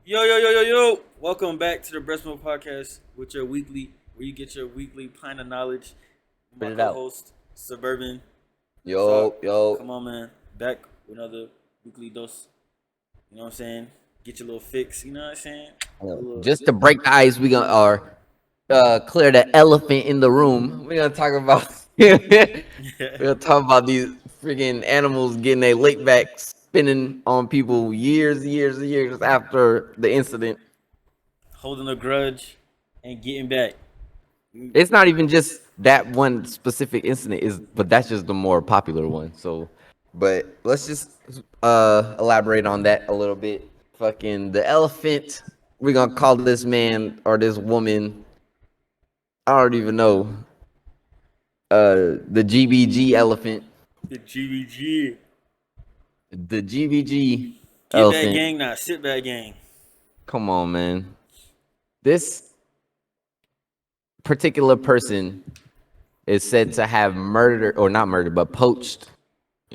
Yo, yo, yo, yo, yo! Welcome back to the Breast Milk Podcast with your weekly, where you get your weekly pint of knowledge. My Spit it out. co-host, Suburban. So, Yo, yo. come on, man. Back with another weekly dose. You know what I'm saying? Get your little fix. You know what I'm saying? Just to break the ice, we gonna clear the elephant in the room. We're gonna talk about we're gonna talk about these freaking animals getting their lick back spinning on people years after the incident. Holding a grudge and getting back. It's not even just that one specific incident, but that's just the more popular one. So, but let's just elaborate on that a little bit. Fucking the elephant. We're gonna call this man or this woman. I don't even know. The GBG elephant. The GBG. The GBG Get back elephant. gang, not sit back gang. Come on, man. This particular person is said to have murdered, or not murdered, but poached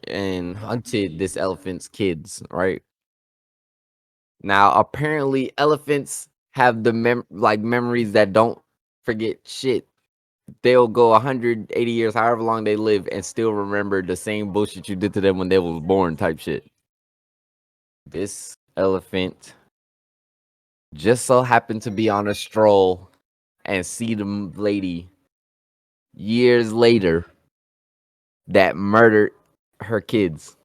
and hunted this elephant's kids, right? Now, apparently, elephants have the memories that don't forget shit. They'll go 180 years, however long they live, and still remember the same bullshit you did to them when they was born, type shit. This elephant just so happened to be on a stroll and see the lady years later that murdered her kids.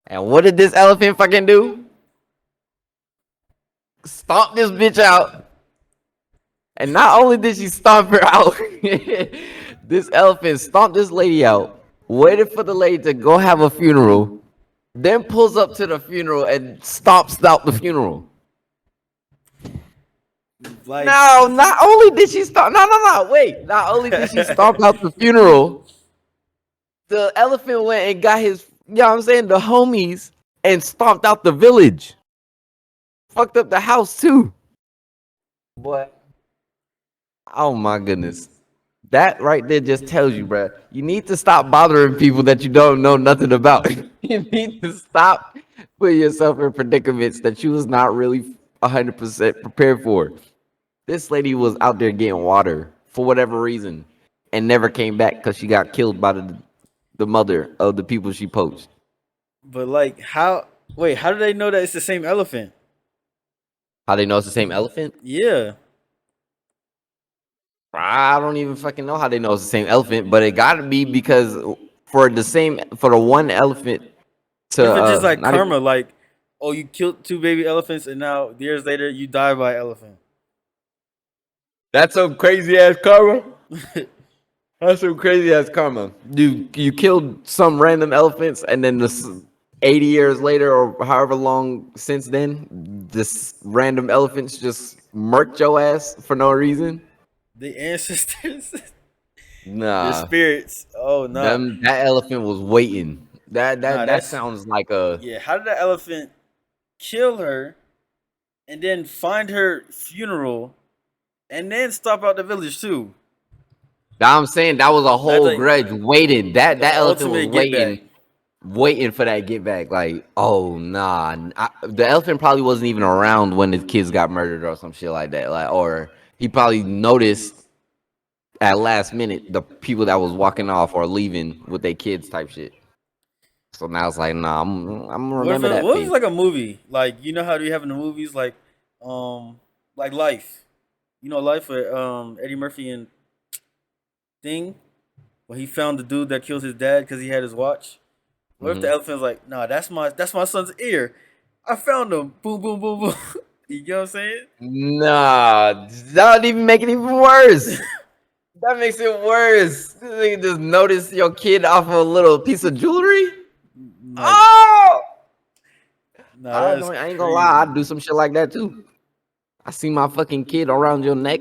And what did this elephant fucking do? Stomp this bitch out. And not only did she stomp her out, this elephant stomped this lady out, waited for the lady to go have a funeral, then pulls up to the funeral and stomps out the funeral. Like, No, not only did she stomp, no, wait. Not only did she stomp out the funeral, the elephant went and got his, you know what I'm saying, the homies and stomped out the village. Fucked up the house too. What? Oh my goodness. That right there just tells you, bruh, you need to stop bothering people that you don't know nothing about. You need to stop putting yourself in predicaments that you was not really 100% prepared for. This lady was out there getting water for whatever reason and never came back because she got killed by the mother of the people she poached. but like, how? Wait, how do they know that it's the same elephant? How they know it's the same elephant? Yeah. I don't even fucking know how they know it's the same elephant, but it gotta be because for the one elephant to What if it's just like not even, karma? Like, oh, you killed two baby elephants, and now years later you die by elephant. that's some crazy ass karma. That's some crazy ass karma. You killed some random elephants, and then 80 years later, or however long since then, this random elephants just murked your ass for no reason. The ancestors, the Nah, spirits. Oh no, that elephant was waiting. That nah. that that That's sounds like a. yeah. How did the elephant kill her, and then find her funeral, and then stop out the village too? I'm saying that was a That's whole like grudge waiting. That the elephant was ultimate get back. waiting for that get back. Like, oh nah, the elephant probably wasn't even around when his kids got murdered or some shit like that. Like, or he probably noticed at last minute the people that was walking off or leaving with their kids type shit. So now it's like, nah, I'm gonna What if remember it that what if face. it's like a movie? Like you know how do you have in the movies um like Life? You know Life with Eddie Murphy and Thing when he found the dude that killed his dad because he had his watch. What if the Hmm. elephant's like, nah, that's my son's ear. I found him. Boom, boom, boom, boom. You know what I'm saying? Nah, that would even make it even worse. That makes it worse. This nigga just notice your kid off of a little piece of jewelry. Like, Oh, nah, that's I ain't gonna lie, I'd crazy. do some shit like that too. I see my fucking kid around your neck,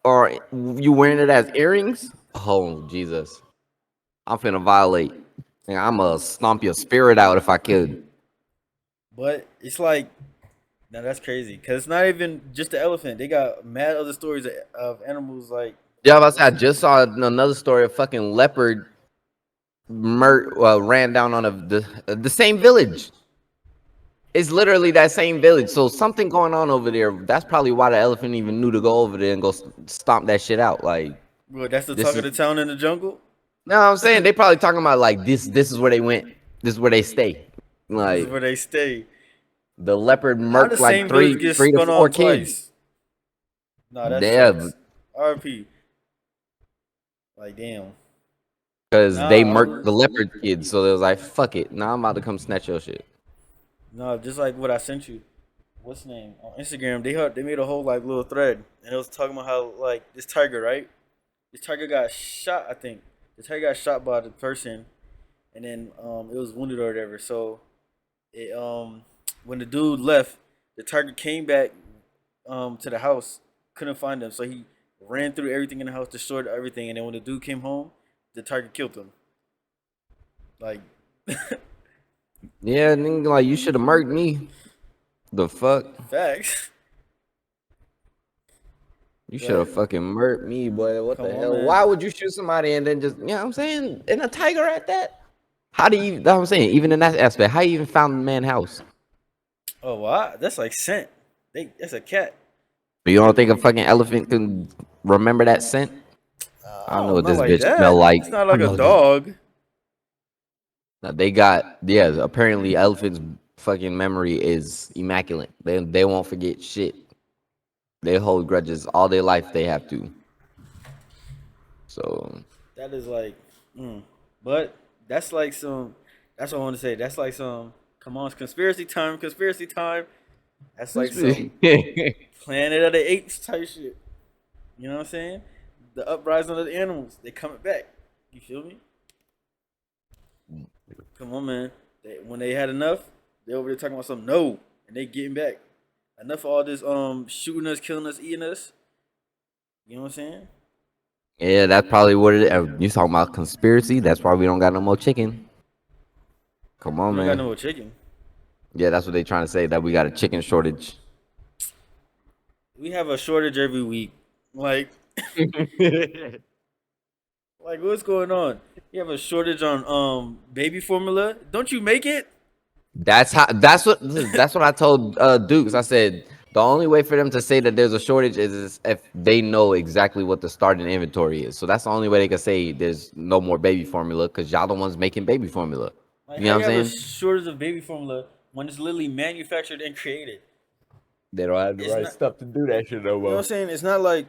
or you wearing it as earrings. Oh Jesus, I'm finna violate. I'm gonna stomp your spirit out if I could. But it's like, nah, that's crazy. Cause it's not even just the elephant. They got mad other stories of animals like Yeah, I just saw another story of fucking leopard ran down on the same village. It's literally that same village. So something going on over there. That's probably why the elephant even knew to go over there and go stomp that shit out. Like Bro, that's the this talk of is the town in the jungle. no, I'm saying they probably talking about like this. This is where they went. This is where they stay. This is Like where they stay. the leopard How the murked like same village gets three to spun four on kids. twice? Nah, that Yeah, sucks. RP. Like damn. because they Nah, murked the leopard kids. So they was like, fuck it. Now I'm about to come snatch your shit. nah, just like what I sent you. What's the name on Instagram? They made a whole like little thread, and it was talking about how like this tiger, right? This tiger got shot. I think the tiger got shot by the person, and then it was wounded or whatever. So it when the dude left, the tiger came back to the house, couldn't find him, so he ran through everything in the house, destroyed everything, and then when the dude came home, the tiger killed him. Like Yeah, nigga, like you should have murked me. The fuck? facts. You should have But fucking murked me, boy. What come the on, hell? man. Why would you shoot somebody and then just, you know what I'm saying? And a tiger at that? How do you, that's what I'm saying, even in that aspect, how you even found the man's house? Oh, wow, that's like scent. That's a cat. You don't think a fucking elephant can remember that scent? I don't know Oh, what not this like bitch smell that. like. It's not I like a know this. dog. Now, they got, yeah, apparently elephants' fucking memory is immaculate. They won't forget shit. They hold grudges all their life. They have to. So That is like, mm. But that's like some. That's what I want to say. That's like some. Come on, it's conspiracy time. Conspiracy time. That's like some Planet of the Apes type shit. You know what I'm saying? The uprising of the animals. They coming back. You feel me? Come on, man. When they had enough, they over there talking about something. No, and they getting back. Enough of all this shooting us, killing us, eating us. You know what I'm saying? yeah, that's probably what it is. You talking about conspiracy? That's why we don't got no more chicken. Come We on, don't got no man. more chicken. Yeah, that's what they trying to say. That we got a chicken shortage. We have a shortage every week. Like, like what's going on? You have a shortage on baby formula. Don't you make it? That's how. That's what I told Dukes. I said the only way for them to say that there's a shortage is if they know exactly what the starting inventory is. So that's the only way they can say there's no more baby formula because y'all the ones making baby formula. Like, You how know what you I'm have a saying? shortage of baby formula when it's literally manufactured and created? They don't have the It's right not. stuff to do that shit no You know what I'm more. saying? It's not like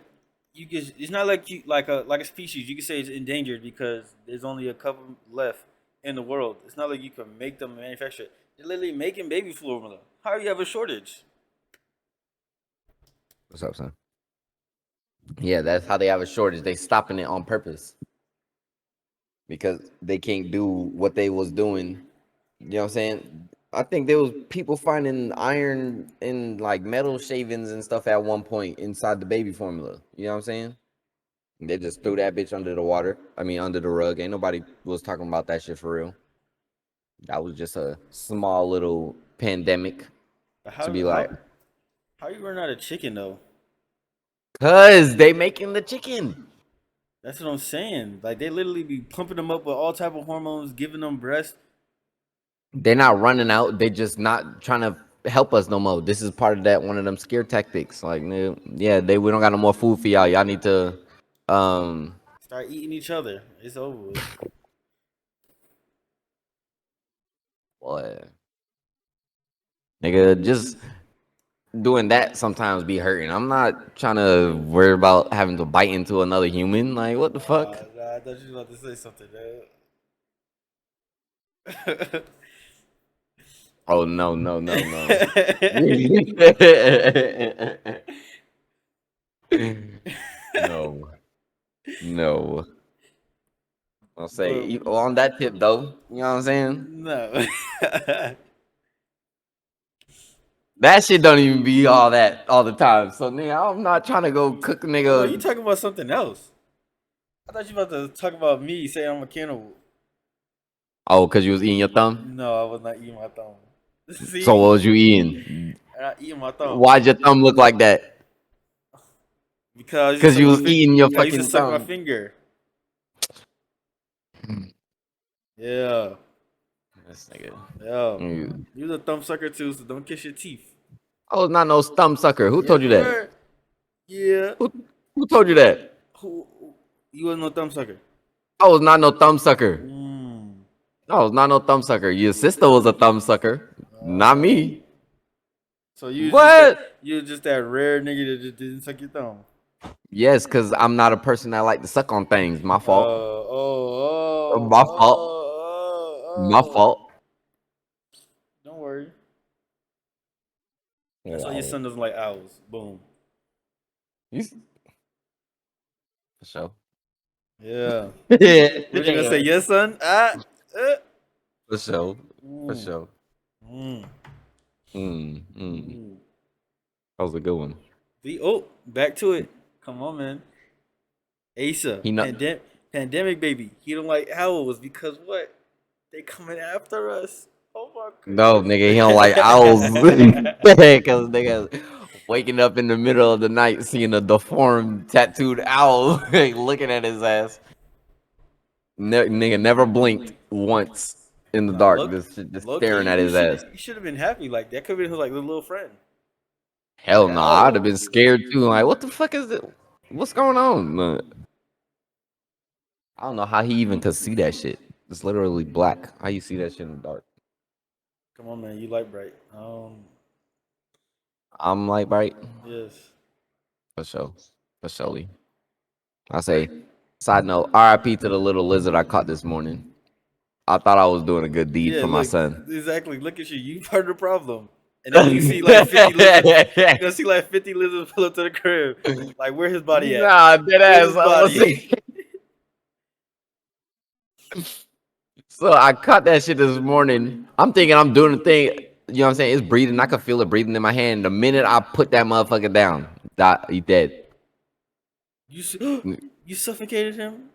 you can. It's not like you like a species. You can say it's endangered because there's only a couple left in the world. It's not like you can make them manufacture it. They're literally making baby formula. How do you have a shortage? What's up, son? Yeah, that's how they have a shortage. They stopping it on purpose because they can't do what they was doing. You know what I'm saying? I think there was people finding iron and like metal shavings and stuff at one point inside the baby formula. You know what I'm saying? They just threw that bitch under the water. I mean, under the rug. Ain't nobody was talking about that shit for real. That was just a small little pandemic But to how be like, how you run out of chicken though? cause they making the chicken. That's what I'm saying. Like they literally be pumping them up with all type of hormones, giving them breast. They're not running out. They just not trying to help us no more. This is part of that one of them scare tactics. Like, yeah, we don't got no more food for y'all. Y'all need to, um, Start eating each other. It's over with. boy, nigga, just doing that sometimes be hurting. I'm not trying to worry about having to bite into another human. Like, what the fuck? Nah, I thought you were about to say something, man. Oh no, no, no, no. No, no. I'll say But on that tip though. You know what I'm saying? no. That shit don't even be all that all the time. So nigga, I'm not trying to go cook a Oh no, you nigga. talking about something else. I thought you were about to talk about me saying I'm a cannibal. Oh, cause you was eating your thumb. No, I was not eating my thumb. So See? what was you eating? I'm not eating my thumb. Why'd your thumb look like that? Because I used to Cause suck you my was finger. eating your I used to fucking suck my thumb. finger. Yeah. This nigga. Yo, Mm. you was a thumb sucker too, so don't kiss your teeth. I was not no thumb sucker. Who Yes, told you you that? were. Yeah. Who, who told you that? Who? You was no thumb sucker. I was not no thumb sucker. Mm. I was not no thumb sucker. Your sister was a thumb sucker, not Oh. me. So What? you was just that rare nigga that just didn't suck your thumb. Yes, because I'm not a person that like to suck on things. My fault. My fault. My Oh. fault. Don't worry. That's why your Wow. son doesn't like owls. Boom. You, for sure. Yeah. What you gonna say? Yeah. Yes, son. Ah. Uh. For sure. For Mm. sure. Mm. Mm, mm. Mm. That was a good one. Back to it. Come on, man. Asa, He know. pandemic baby. He don't like owls because what? They coming after us. Oh my No, goodness. nigga, he don't like owls. Because nigga waking up in the middle of the night seeing a deformed tattooed owl looking at his ass. Nigga never blinked once in the Nah, dark, just low key, staring at his ass. you should have been happy. Like that could have been his like little friend. Hell Like no, I'd have owl. been scared too. Like, what the fuck is it? What's going on? I don't know how he even could see that shit. It's literally black. How you see that shit in the dark? Come on, man. You light bright. I'm like, right? Yes. For sure. For surely. I say, side note, RIP to the little lizard I caught this morning. I thought I was doing a good deed Yeah. for my Look. son. Exactly. Look at you. You part of the problem. And then when you see like 50 lizards, you gonna see like 50 lizards pull up to the crib. Like, where his body at? Nah, dead Where's ass. his I was body? saying. So I caught that shit this morning. I'm thinking I'm doing the thing. You know what I'm saying? It's breathing. I can feel it breathing in my hand. The minute I put that motherfucker down, he dead. You suffocated him?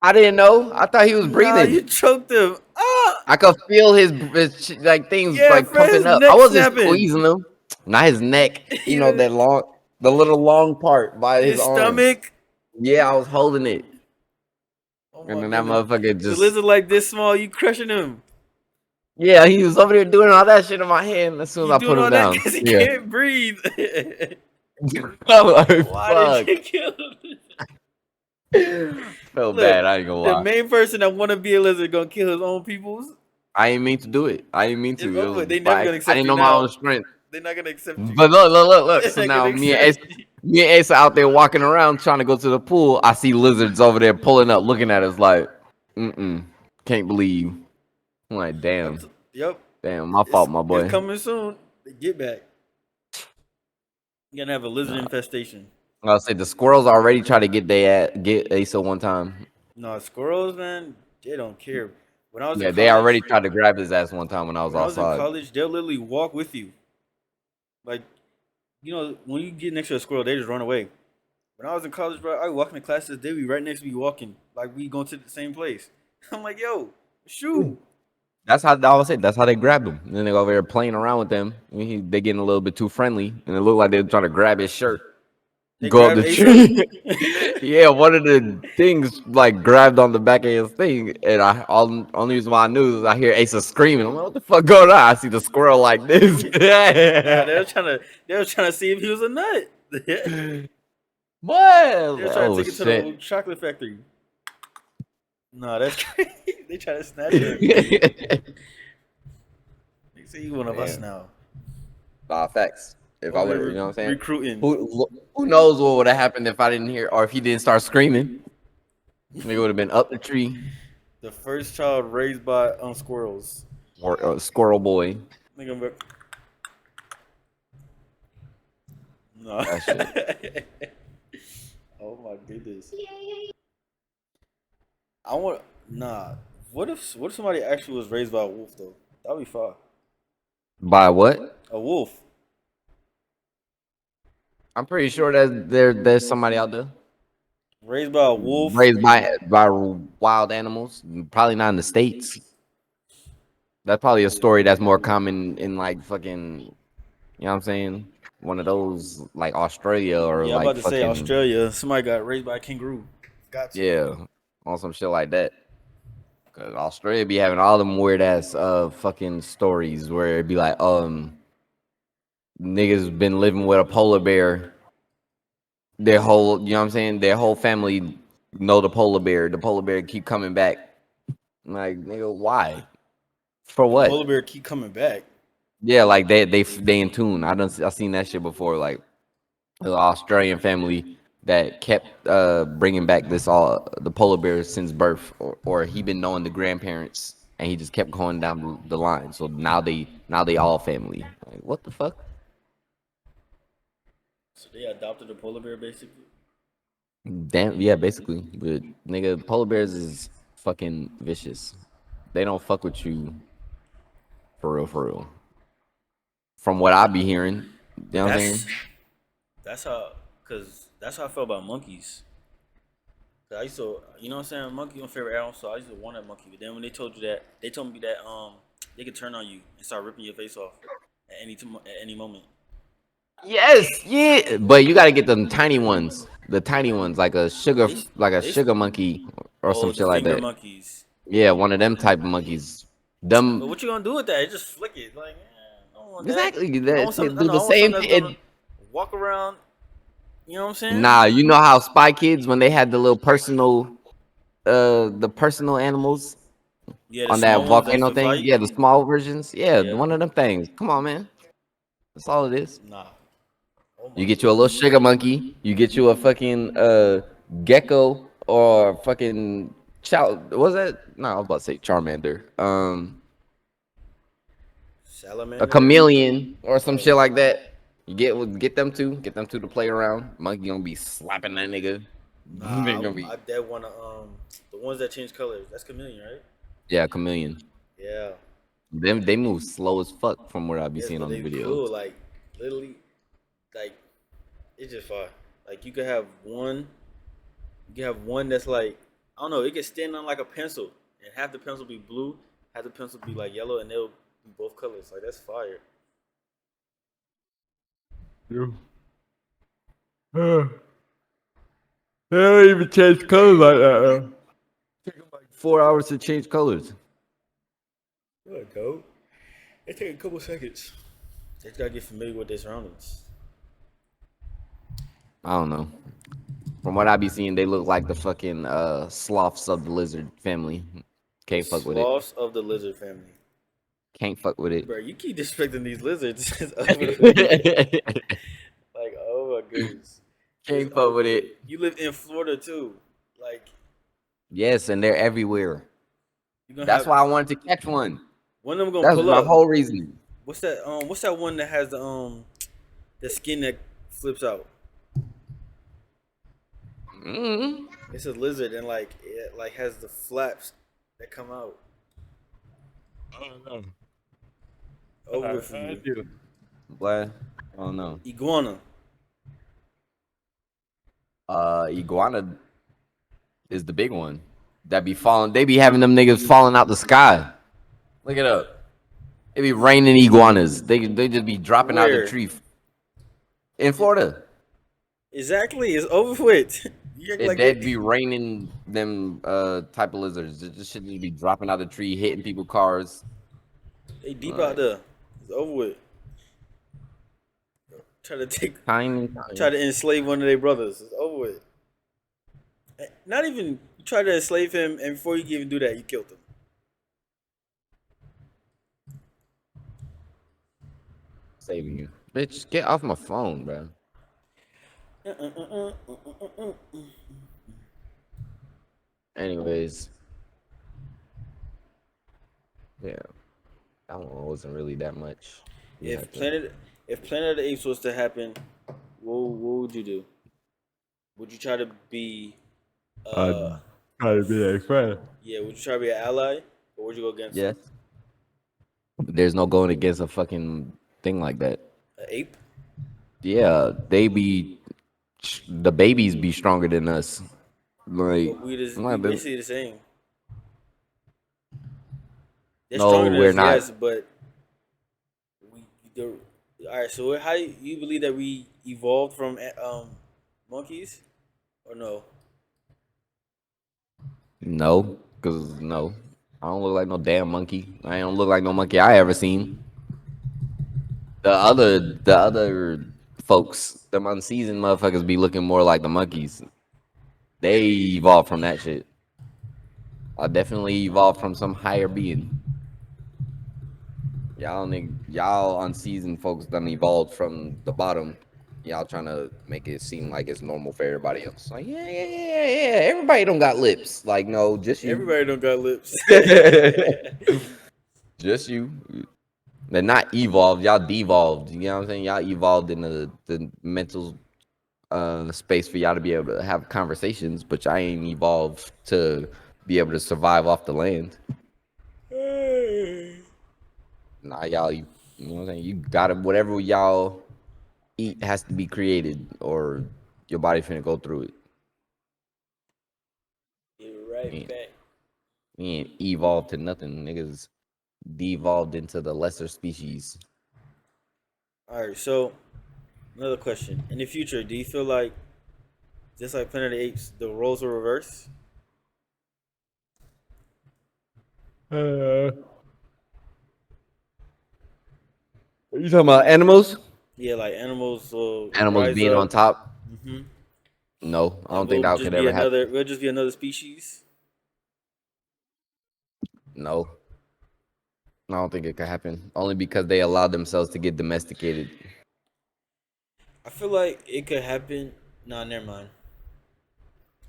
I didn't know. I thought he was Nah, you breathing. choked him. Ah! I could feel like things Yeah, like Fred, his pumping up. I neck wasn't snapping. squeezing him. Not his neck. You know You- that long, the little long part by his his arm. stomach. Yeah, I was holding it, Oh and my then that goodness. motherfucker The just. lizard like this small, you crushing him. Yeah, he was over there doing all that shit in my hand as soon as You I doing put him all that down. because he Yeah. can't breathe. I'm like, Why did fuck. you kill him? Felt Look, bad. I ain't gonna the lie. main person that want to be a lizard gonna kill his own peoples. I ain't mean to do it. I didn't mean It's to. It over was with. They never by. gonna I accept didn't you know my now. own strength. They're not gonna accept you. But look. They're So not gonna now accept you. Me and Asa out there walking around trying to go to the pool. I see lizards over there pulling up, looking at us like, can't believe. I'm like, Yep. damn, my fault, my It's boy. coming soon. Get back. You're gonna have a lizard Nah, infestation. I'll say the squirrels already tried to get Asa one time. No, squirrels, man, they don't care. When I was in Yeah, they college, already tried to grab his ass one time when I was outside. they'll literally walk with you. Like, when you get next to a squirrel, they just run away. When I was in college, bro, I walk into classes, they be right next to me walking. Like we going to the same place. I'm like, yo, shoo. That's how I would say. That's how they grabbed him. And then they go over there playing around with them. They getting a little bit too friendly, and it looked like they were trying to grab his shirt. They Go up the grabbed Asa. tree. Yeah, one of the things like grabbed on the back of his thing, and only reason why I knew is I hear Asa screaming. I'm like, what the fuck going on? I see the squirrel like this. Nah, they were trying to see if he was a nut. What? They were trying to Oh take it to the shit. old chocolate factory. No, that's crazy. They try to snatch him. They say he one of us Damn. now. Facts. If I Over would, there you know what I'm saying? recruiting. Who knows what would have happened if I didn't hear or if he didn't start screaming? Nigga would have been up the tree The first child raised by squirrels. or squirrel boy. Nigga, no. That shit. Oh my goodness. I want nah. What if somebody actually was raised by a wolf though? That'd be fine. By what? A wolf I'm pretty sure that there's somebody out there raised by a wolf. raised by wild animals. Probably not in the states. That's probably a story that's more common in like fucking. You know what I'm saying? One of those like Australia or Yeah, I'm like about to say fucking Australia. Somebody got raised by a kangaroo. Got to. yeah, on some shit like that. 'Cause Australia be having all them weird ass fucking stories where it'd be like, niggas been living with a polar bear their whole, you know what I'm saying? Their whole family know the polar bear. The polar bear keep coming back. I'm like, nigga, why? For The polar what? bear keep coming back. Yeah, like they in tune. I seen that shit before. Like the Australian family that kept bringing back this all the polar bear since birth, or he been knowing the grandparents and he just kept going down the line. So now they all family. Like what the fuck? So they adopted a polar bear basically. Damn, yeah, basically. But nigga, polar bears is fucking vicious. They don't fuck with you for real, for real. From what I be hearing, you know what I'm That's saying? that's how, cause that's how I felt about monkeys. 'Cause I used to, you know what I'm saying, monkey my favorite animal, so I used to want that monkey. But then when they told you that, they told me that they could turn on you and start ripping your face off at any moment. Yes, yeah. But you gotta get them tiny ones, They like a they sugar monkey or some oh, the shit like finger that. monkeys. Yeah, one of them type of monkeys. Them But what you gonna do with that? It just flick it. Like, I don't want that. exactly. I want some. No, Do no, the I want something same that's thing. gonna walk around. You know what I'm saying? Nah, you know how Spy Kids when they had the little the personal animals Yeah, the on that small ones that volcano for thing. flight. Yeah, the small versions. Yeah, Yeah. one of them things. Come on, man. That's all it is. Nah. Oh You my get you a little goodness. sugar monkey. You get you a fucking gecko or fucking what's that? No, I was about to say Charmander. A Salamander. chameleon or some Oh. shit like that. You get them two to play around. Monkey gonna be slapping that nigga. They Nah, gonna be I dead wanna the ones that change colors. That's chameleon, right? yeah, chameleon. Yeah. Them they move slow as fuck from what I be Yes, seeing but on they the videos. cool. Like literally, like it's just fun. Like you could have one. You can have one that's like I don't know. It can stand on like a pencil, and half the pencil be blue, half the pencil be like yellow, and they'll be both colors. Like that's fire. Yeah. They don't even change colors like that. Take them like 4 hours to change colors. There you go. It take a couple seconds. They just gotta get familiar with their surroundings. I don't know. From what I be seeing, they look like the fucking sloths of the lizard family. The Can't fuck with it. sloths of the lizard family. Can't fuck with it. Bro, you keep disrespecting these lizards. It's over with. Like, oh my goodness. It's Can't fuck over with with. it. You live in Florida too. Like, Yes, and they're everywhere. you're gonna That's have why I wanted to catch one. one of them gonna That's pull my up. whole reason. What's that one that has the skin that flips out? Mm-hmm. It's a lizard and like it like has the flaps that come out. I don't know. Over with for I you. do. Black. I don't know. Iguana. Iguana is the big one. That be falling. They be having them niggas falling out the sky. Look it up. It be raining iguanas. They just be dropping out the Where? tree in Florida. Exactly. It's over with. You act It like dead be it. raining them type of lizards. It just should just be dropping out the tree, hitting people cars. They deep out Like there. It's over with. Try to take, tiny, try tiny. to enslave one of their brothers. It's over with. Not even you try to enslave him, and before you can even do that, you killed him. Saving you. Bitch, get off my phone, bro. Anyways, yeah, that one wasn't really that much. You If had to. Planet of the Apes was to happen, what would you do? Would you try to be uh I'd try to be a friend. yeah, would you try to be an ally or would you go against them? Yes. There's no going against a fucking thing like that. An ape? Yeah, the babies be stronger than us. Like, But we like, basically the same. They're no, stronger than we're us, not. yes, but we the all right. So how do you believe that we evolved from monkeys or no? No, because no. I don't look like no damn monkey. I don't look like no monkey I ever seen. The other folks, them unseasoned motherfuckers, be looking more like the monkeys. They evolved from that shit. I definitely evolved from some higher being. Y'all unseasoned folks done evolved from the bottom. Y'all trying to make it seem like it's normal for everybody else. Like, yeah. Everybody don't got lips. Like, no, just you. Everybody don't got lips. Just you. They're not evolved. Y'all devolved. You know what I'm saying? Y'all evolved in the mental space for y'all to be able to have conversations, but y'all ain't evolved to be able to survive off the land. Nah, y'all, you know what I'm saying? You gotta, whatever y'all eat has to be created, or your body finna go through it. You're right We ain't, back. we ain't evolved to nothing. Niggas devolved into the lesser species. All right, so another question: in the future, do you feel like just like Planet of the Apes, the roles will reverse? Uh, Are you talking about animals? Yeah, like animals will Animals rise being on up. top? Hmm. No, I And don't think that could ever happen. we'll just be another species. No, I don't think it could happen. Only because they allowed themselves to get domesticated. I feel like it could happen. Nah, never mind.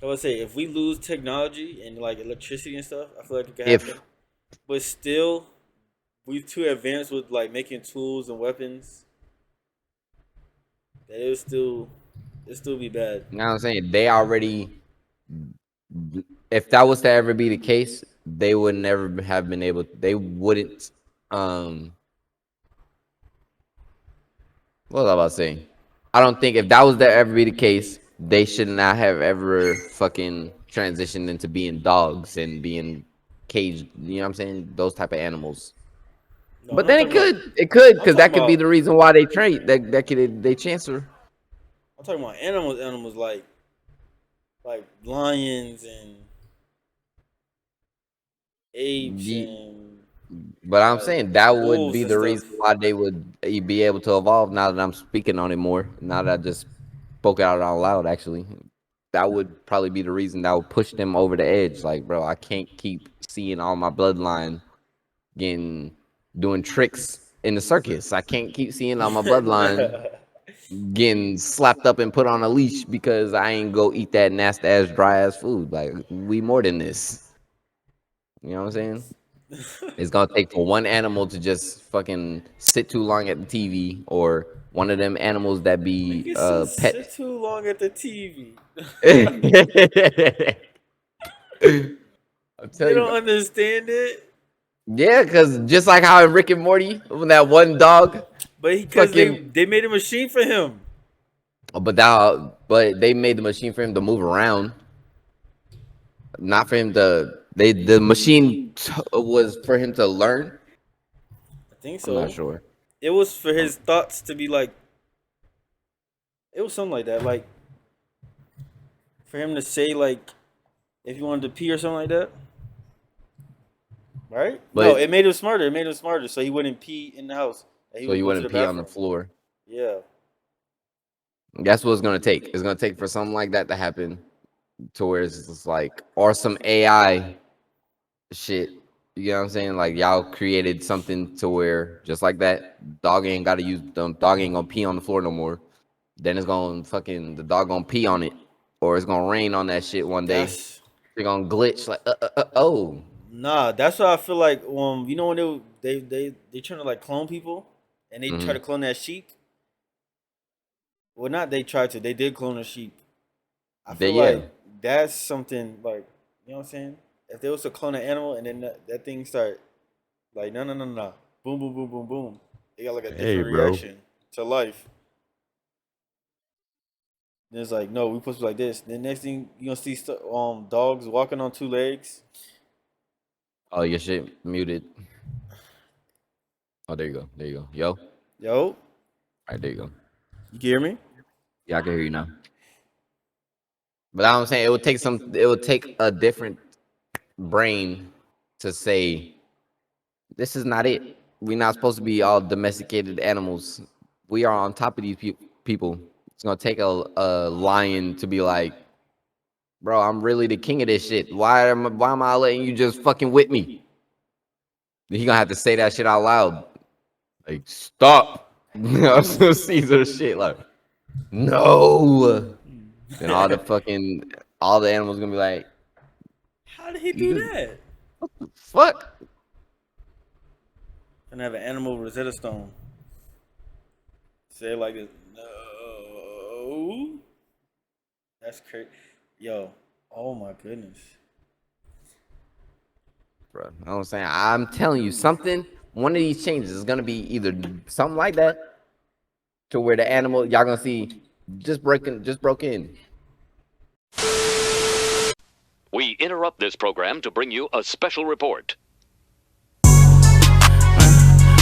I would say if we lose technology and like electricity and stuff, I feel like it could happen. If But still, we too advanced with like making tools and weapons that it still be bad. you know what I'm saying, they already, if that was to ever be the case, they would never have been able. They wouldn't. Um, what was I about to say? I don't think if that was to ever be the case, they should not have ever fucking transitioned into being dogs and being caged. You know what I'm saying? Those type of animals. No, I'm But not then talking about. it could, I'm because talking that could be about. the reason why they trade. That could they chancellor. I'm talking about animals. Animals like lions and apes and But I'm like saying that would wolves be and the stuff. reason why they would be able to evolve. Now that I'm speaking on it more, now that I just spoke out loud, actually, that would probably be the reason that would push them over the edge. Like, bro, I can't keep seeing all my bloodline getting doing tricks in the circus. I can't keep seeing all my bloodline getting slapped up and put on a leash because I ain't go eat that nasty ass dry ass food. Like, we more than this. You know what I'm saying? It's gonna take for one animal to just fucking sit too long at the TV, or one of them animals that be Nigga said sit pet. too long at the TV. I'll tell They you, don't bro. understand it, Yeah, because just like how in Rick and Morty, when that one dog but because fucking, they made a machine for him. but they made the machine for him to move around, not for him to. The machine was for him to learn. I think I'm not so. sure. It was for Um, his thoughts to be like. It was something like that, like for him to say like if he wanted to pee or something like that. Right? No, but it made him smarter. It made him smarter, so he wouldn't pee in the house. And he so would you go to wouldn't the pee on the bathroom. floor. Yeah. That's what it's gonna take. It's gonna take for something like that to happen, to where it's just like, or some AI shit. You know what I'm saying? Like, y'all created something to where just like that, dog ain't gotta use them. Dog ain't gonna pee on the floor no more. Then it's gonna fucking the dog gonna pee on it, or it's gonna rain on that shit one day. That's They're gonna glitch like oh. nah. That's why I feel like you know when they trying to like clone people, and they try Mm-hmm. to clone that sheep. Well, not they tried to. They did clone a sheep. I They, feel yeah. like that's something like you know what I'm saying. If there was to clone an animal and then that thing start like no, boom boom boom boom boom, they got like a Hey, different bro. reaction to life. Then it's like no, we supposed to be like this. Then next thing you gonna see dogs walking on two legs. Oh, your shit muted. Oh, there you go. There you go. Yo. All Yo, right, there you go. you can hear me? Yeah, I can hear you now. But I'm saying it would take a different brain to say this is not it. We're not supposed to be all domesticated animals. We are on top of these people. It's gonna take a lion to be like, bro, I'm really the king of this shit. Why am I letting you just fucking whip me? He gonna have to say that shit out loud. Like, stop. Caesar shit. Like, no. Then all the animals gonna be like, How did he you do just that? fuck. And have an animal Rosetta Stone. Say it like this. No. That's crazy. Yo. Oh my goodness. Bro, you know what I'm saying? I'm telling you something. One of these changes is gonna be either something like that to where the animal y'all gonna see just broke in. We interrupt this program to bring you a special report.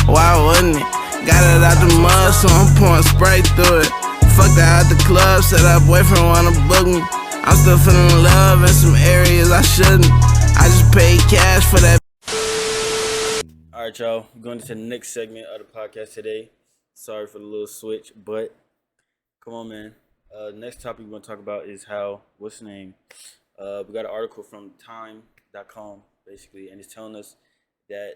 Why wouldn't it? Got it out the mud, so I'm pouring Sprite through it. Fucked her out the club, said her boyfriend wanna book me. I'm still feeling love in some areas I shouldn't. I just paid cash for that. All right, y'all. We're going to the next segment of the podcast today. Sorry for the little switch, but come on, man. Next topic we're going to talk about is how, what's the name? We got an article from time.com, basically, and it's telling us that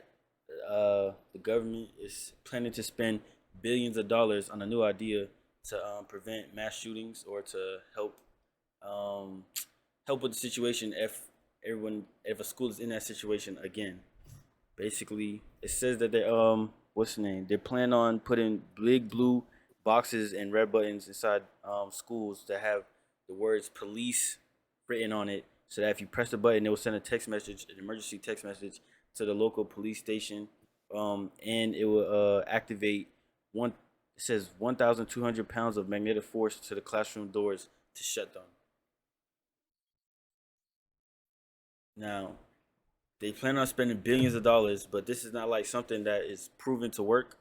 the government is planning to spend billions of dollars on a new idea to prevent mass shootings or to um, help with the situation if a school is in that situation again. Basically, it says that they what's the name? They plan on putting big blue boxes and red buttons inside schools that have the words police written on it, so that if you press the button, it will send a text message, an emergency text message to the local police station, and it will activate one. It says 1,200 pounds of magnetic force to the classroom doors to shut them. Now, they plan on spending billions of dollars, but this is not like something that is proven to work.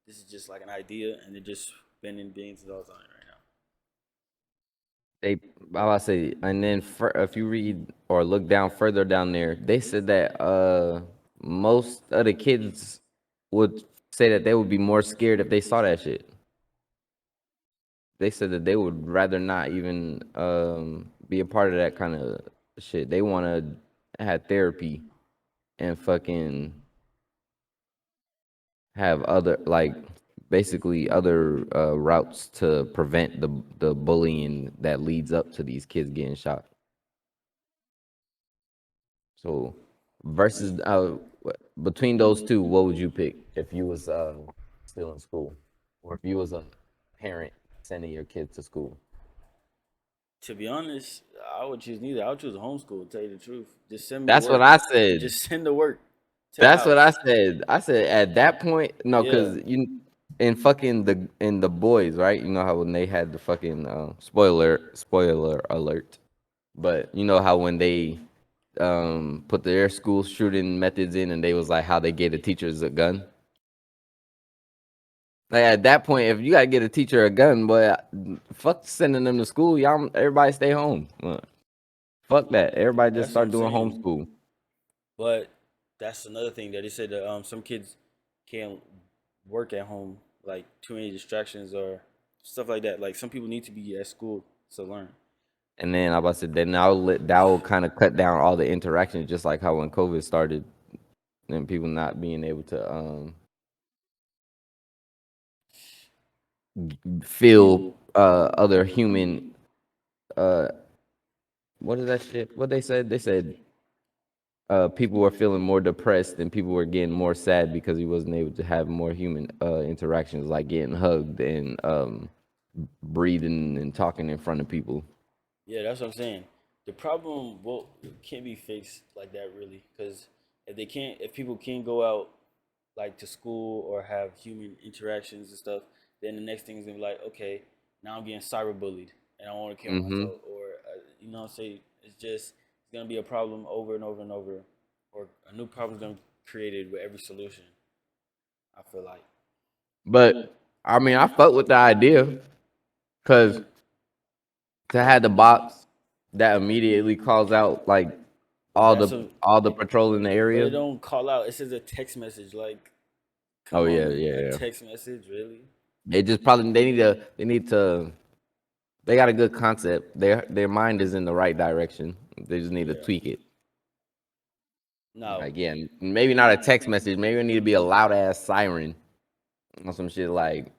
This is just like an idea, and they're just spending billions of dollars on it right now. They, I about to say, and then if you read or look down further down there, they said that most of the kids would say that they would be more scared if they saw that shit. They said that they would rather not even be a part of that kind of shit. They want to have therapy and fucking have other like basically other routes to prevent the bullying that leads up to these kids getting shot. So versus between those two, what would you pick if you was still in school, or if you was a parent sending your kids to school? To be honest, I would choose neither. I would choose homeschool. To tell you the truth, just send me the That's what work. I said. Just send the work to the That's what I house. said. I said at that point, no, Yeah, because you in fucking the boys, right? You know how when they had the fucking spoiler alert, but you know how when they put their school shooting methods in and they was like how they gave the teachers a gun. Like at that point, if you gotta get a teacher a gun, boy, fuck sending them to school. Y'all, everybody stay home. Fuck that. Everybody just that's what start I'm doing saying. homeschool. But that's another thing that they said that some kids can't work at home, like too many distractions or stuff like that. Like some people need to be at school to learn. And then I about to say then that will kind of cut down all the interactions, just like how when COVID started, and people not being able to feel other human uh what is that shit? What they said? They said people were feeling more depressed and people were getting more sad because he wasn't able to have more human interactions, like getting hugged and breathing and talking in front of people. Yeah, that's what I'm saying. The problem well can't be fixed like that really, because if people can't go out like to school or have human interactions and stuff, then the next thing is gonna be like, okay, now I'm getting cyberbullied and I want to kill Hmm. myself, or you know, say it's gonna be a problem over and over and over, or a new problem's gonna be created with every solution. I feel like. But I mean, I fuck with the idea because to have the box that immediately calls out like all That's the a all the patrol in the but it area. don't call out. It says a text message. Like, Oh come yeah, on, yeah, a yeah. text message, really? They just probably they need to they got a good concept. Their mind is in the right direction. They just need to Yeah. tweak it. No, Again, maybe not a text message. Maybe it need to be a loud ass siren or some shit like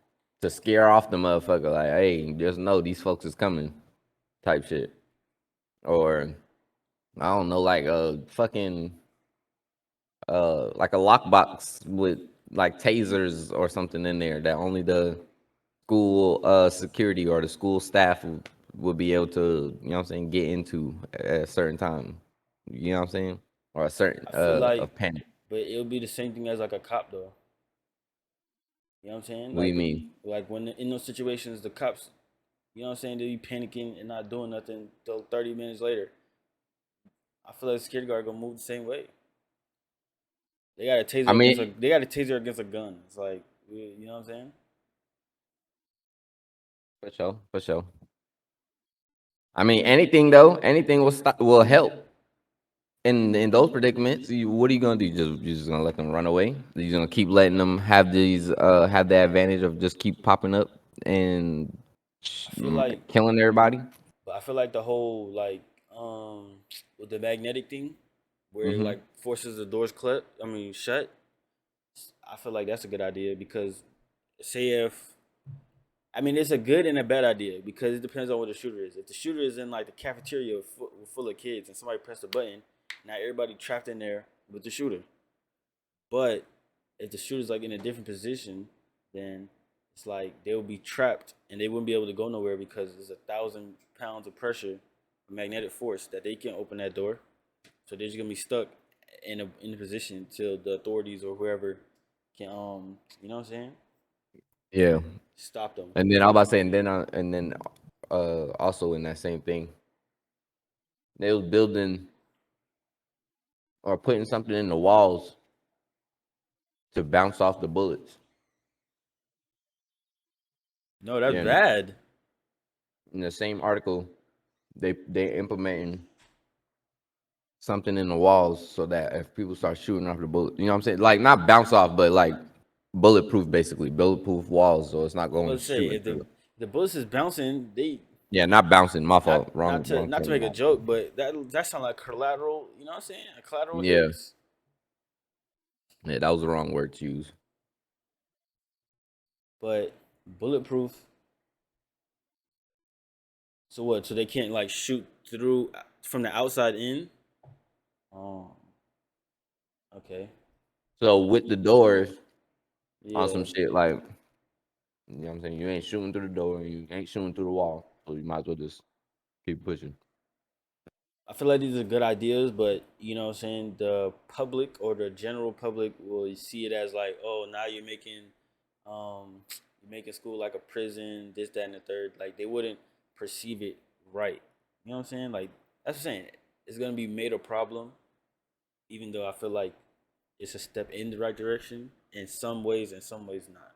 to scare off the motherfucker. Like, hey, just know these folks is coming, type shit. Or I don't know, like a fucking like a lockbox with like tasers or something in there that only the school security or the school staff would be able to, you know what I'm saying, get into at a certain time. You know what I'm saying? Or a certain I feel like, of panic. but it'll be the same thing as like a cop, though. You know what I'm saying? What do you mean? Like when in those situations, the cops, you know what I'm saying, they be panicking and not doing nothing till 30 minutes later. I feel like the security guard gonna move the same way. They got a I taser against a mean, they got a taser against a gun. It's like, you know what I'm saying? for sure, for sure. I mean, anything though, anything will help. In those predicaments, what are you gonna do? You just gonna let them run away? You gonna keep letting them have the advantage of just keep popping up and I feel like, killing everybody? but I feel like the whole like with the magnetic thing, where it Hmm. like forces the doors shut. I feel like that's a good idea because say if it's a good and a bad idea because it depends on what the shooter is. If the shooter is in like the cafeteria full of kids and somebody pressed a button, now everybody trapped in there with the shooter. But if the shooter's like in a different position, then it's like they will be trapped and they wouldn't be able to go nowhere because there's 1,000 pounds of pressure, magnetic force that they can't open that door. So they're just gonna be stuck in a position till the authorities or whoever can you know what I'm saying, Yeah. stop them. And then I was about to say, and then also in that same thing, they was building or putting something in the walls to bounce off the bullets. No, that's Yeah. bad. In the same article, they implementing something in the walls so that if people start shooting off the bullet, you know what I'm saying? Like not bounce off, but like bulletproof, basically bulletproof walls, so it's not I'm about going to say shooting if through. the bullets is bouncing, they Yeah, not bouncing. My not fault. Wrong not to term. make a joke, but that sound like collateral. You know what I'm saying? Collateral Yeah, hits. yeah, that was the wrong word to use. But bulletproof. So what? So they can't like shoot through from the outside in. Oh, okay. So with the doors on some Yeah, shit like, you know what I'm saying, you ain't shooting through the door, you ain't shooting through the wall, so you might as well just keep pushing. I feel like these are good ideas, but you know what I'm saying, the public or the general public will see it as like, oh, now um you're making school like a prison, this, that, and the third. Like they wouldn't perceive it right. You know what I'm saying? Like that's what I'm saying. It's gonna be made a problem, even though I feel like it's a step in the right direction in some ways not.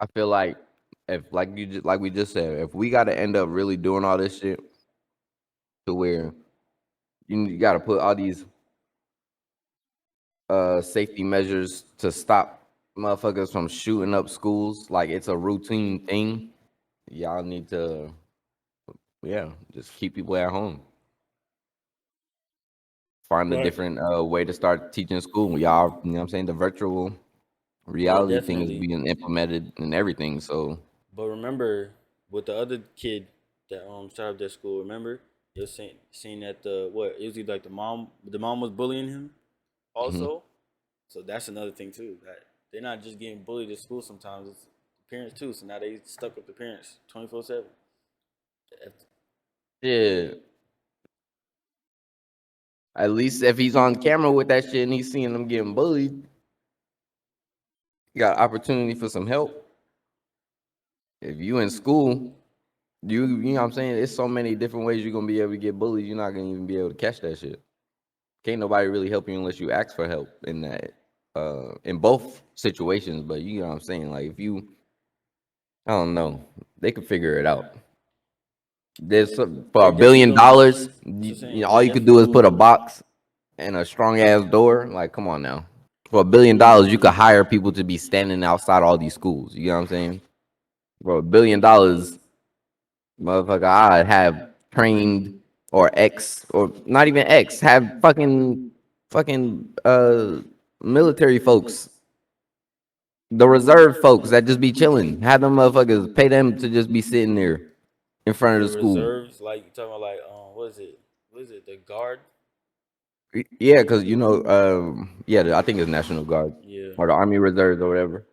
I feel like if like we just said, if we got to end up really doing all this shit to where you got to put all these safety measures to stop motherfuckers from shooting up schools like it's a routine thing, y'all need to, yeah, just keep people at home. Find a Right. different way to start teaching school. Y'all, you know what I'm saying? The virtual Yeah, reality thing is definitely. being implemented and everything. So, But remember, with the other kid that started that school, remember it was saying that it was either like the mom was bullying him mhm. also. So that's another thing too, that they're not just getting bullied at school. Sometimes it's the parents too. So now they stuck with the parents 24/7. Yeah. At least if he's on camera with that shit and he's seeing them getting bullied, you got opportunity for some help. If you in school, you know what I'm saying? There's so many different ways you're gonna be able to get bullied. You're not gonna even be able to catch that shit. Can't nobody really help you unless you ask for help in that in both situations. But you know what I'm saying? Like if you, I don't know, they could figure it out. For They're $1 definitely billion, gonna. That's what I'm you know, saying. all They're you could definitely do is gonna. put a box and a strong ass door. Like, come on now. For $1 billion, you could hire people to be standing outside all these schools. You know what I'm saying? For $1 billion, motherfucker, I'd have trained or X or not even X, have fucking military folks, the reserve folks that just be chilling. Have them motherfuckers pay them to just be sitting there in front of The the school. reserves, like you talking about, like what is it? What is it? The guard? Yeah, because yeah, I think it's National Guard Yeah. or the Army Reserves or whatever.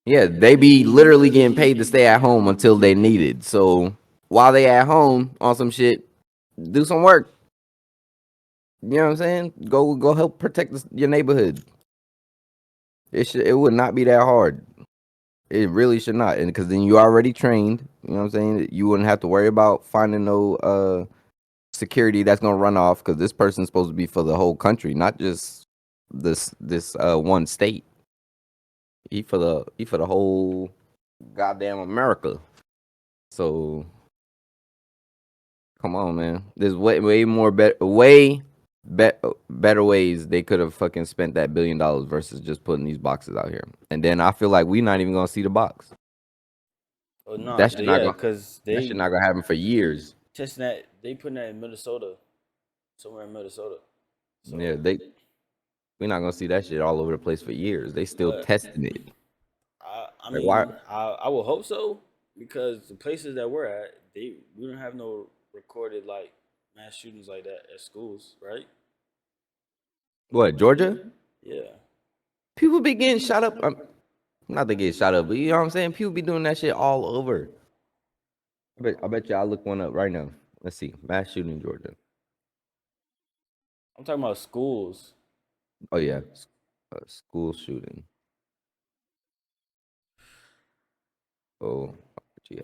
Yeah, they be literally getting paid to stay at home until they need it. So while they at home on some shit, do some work. You know what I'm saying? Go help protect your neighborhood. It would not be that hard. It really should not, and because then you already trained. You know what I'm saying? You wouldn't have to worry about finding no security that's gonna run off because this person's supposed to be for the whole country, not just this one state. He for the whole goddamn America. So come on, man. There's way more better ways they could have fucking spent that $1 billion versus just putting these boxes out here. And then I feel like we're not even gonna see the box. Oh no, That shit not yeah, gonna because that shit not gonna happen for years. testing that. They putting that in Minnesota, somewhere in Minnesota. So, Yeah, we're not gonna see that shit all over the place for years. They still but testing it. I Like why? mean, I will hope so because the places that we're at, we don't have no recorded like mass shootings like that at schools, right? What, Georgia? Yeah. People be getting shot up. Not they get shot up, but you know what I'm saying. People be doing that shit all over. I bet you I'll look one up right now. Let's see, mass shooting in Georgia. I'm talking about schools. Oh yeah, school shooting. Oh, yeah.